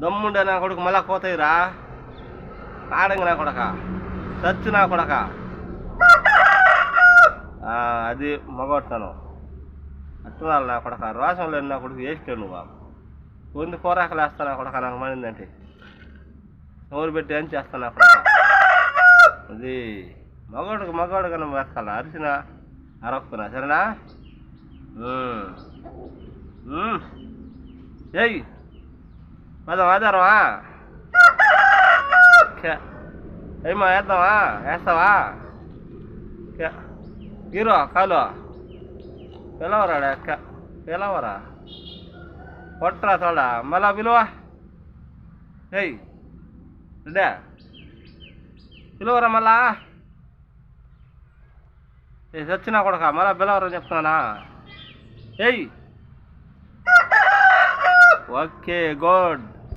దమ్ముండే నా కొడుకు మళ్ళా కోతాయిరా ఆడంగి నా కొడక చచ్చు నా కొడక. అది మగొడతాను అట్టున్నాళ్ళు నా కొడక. రోషం లేని నా కొడుకు వేస్తాడు నువ్వు బాబు. కొంది కూరాకలు వేస్తాను నా కొడక. నాకు మనిందంటే నోరు పెట్టి ఏం చేస్తాను నా కొడక. అది మగవాడుగా నువ్వు వేస్తాను. అరిసిన అరక్కున్నా సరేనా. ఏయ్ పదం ఆధారమా ఏమో వేద్దామా వేస్తావా హీరో కాలు పిలవరాడా పిలవరా కొట్టరా తోడా మళ్ళా పిలువ. ఏయ్ రెడ్డా పిలువరా మళ్ళా. ఏ చచ్చినా కొడక మళ్ళా పిలవరా చెప్తున్నానా. ఏయ్ ఓకే గుడ్.